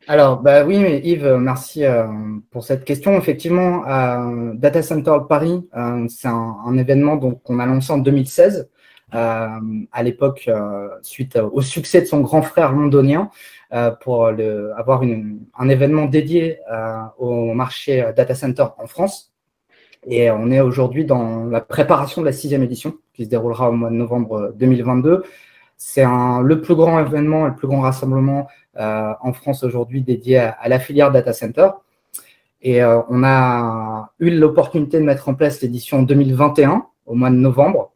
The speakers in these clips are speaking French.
Alors, bah oui, mais Yves, merci pour cette question. Effectivement, Data Center Paris, c'est un événement qu'on a lancé en 2016, à l'époque, suite au succès de son grand frère londonien, pour avoir un événement dédié au marché Data Center en France. Et on est aujourd'hui dans la préparation de la 6e édition, qui se déroulera au mois de novembre 2022. C'est le plus grand événement, le plus grand rassemblement en France aujourd'hui dédié à la filière data center. Et on a eu l'opportunité de mettre en place l'édition 2021 au mois de novembre.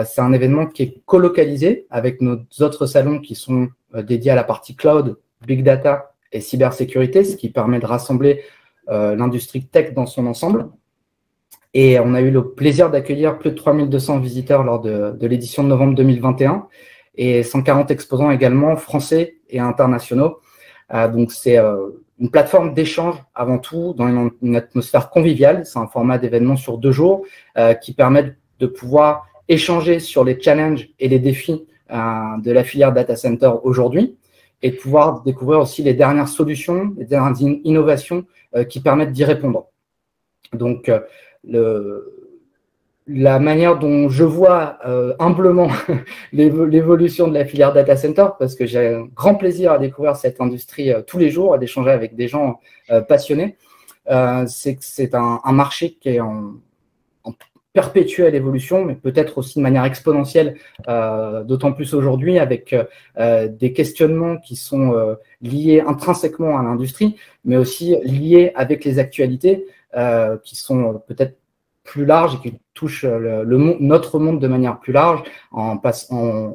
C'est un événement qui est colocalisé avec nos autres salons qui sont dédiés à la partie cloud, big data et cybersécurité, ce qui permet de rassembler l'industrie tech dans son ensemble. Et on a eu le plaisir d'accueillir plus de 3200 visiteurs lors de l'édition de novembre 2021 et 140 exposants également français et internationaux. Donc, c'est une plateforme d'échange avant tout dans une atmosphère conviviale. C'est un format d'événement sur 2 jours qui permet de pouvoir échanger sur les challenges et les défis de la filière data center aujourd'hui et de pouvoir découvrir aussi les dernières solutions, les dernières innovations qui permettent d'y répondre. Donc, la manière dont je vois humblement l'évolution de la filière data center, parce que j'ai un grand plaisir à découvrir cette industrie tous les jours, à d'échanger avec des gens passionnés, c'est que c'est un marché qui est en perpétuelle évolution, mais peut-être aussi de manière exponentielle, d'autant plus aujourd'hui, avec des questionnements qui sont liés intrinsèquement à l'industrie, mais aussi liés avec les actualités qui sont peut-être plus larges et qui touchent notre monde de manière plus large, en passant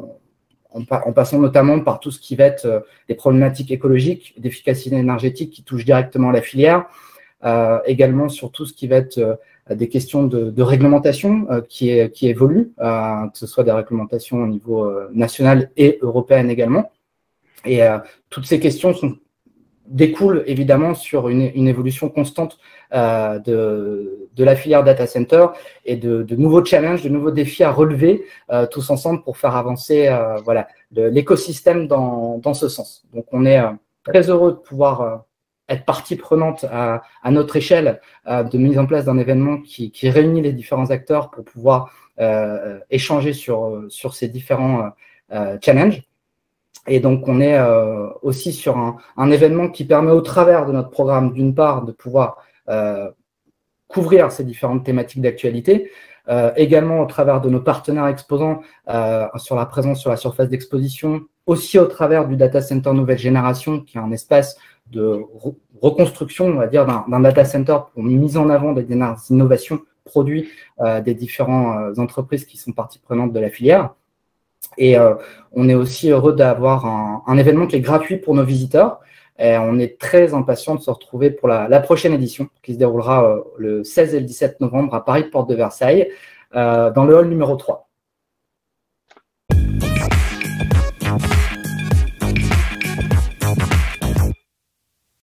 notamment par tout ce qui va être des problématiques écologiques, d'efficacité énergétique qui touchent directement la filière, également sur tout ce qui va être des questions de réglementation qui évoluent, que ce soit des réglementations au niveau national et européen également. Et toutes ces questions découlent évidemment sur une évolution constante de la filière data center et de nouveaux challenges, de nouveaux défis à relever tous ensemble pour faire avancer l'écosystème dans ce sens. Donc, on est très heureux de pouvoir être partie prenante à notre échelle de mise en place d'un événement qui réunit les différents acteurs pour pouvoir échanger sur ces différents challenges. Et donc, on est aussi sur un événement qui permet au travers de notre programme, d'une part, de pouvoir couvrir ces différentes thématiques d'actualité, également au travers de nos partenaires exposants sur la présence sur la surface d'exposition, aussi au travers du data center nouvelle génération, qui est un espace de reconstruction, on va dire, d'un data center pour une mise en avant des dernières innovations produits des différentes entreprises qui sont parties prenantes de la filière. Et on est aussi heureux d'avoir un événement qui est gratuit pour nos visiteurs. Et on est très impatient de se retrouver pour la prochaine édition qui se déroulera le 16 et le 17 novembre à Paris, porte de Versailles, dans le hall numéro 3.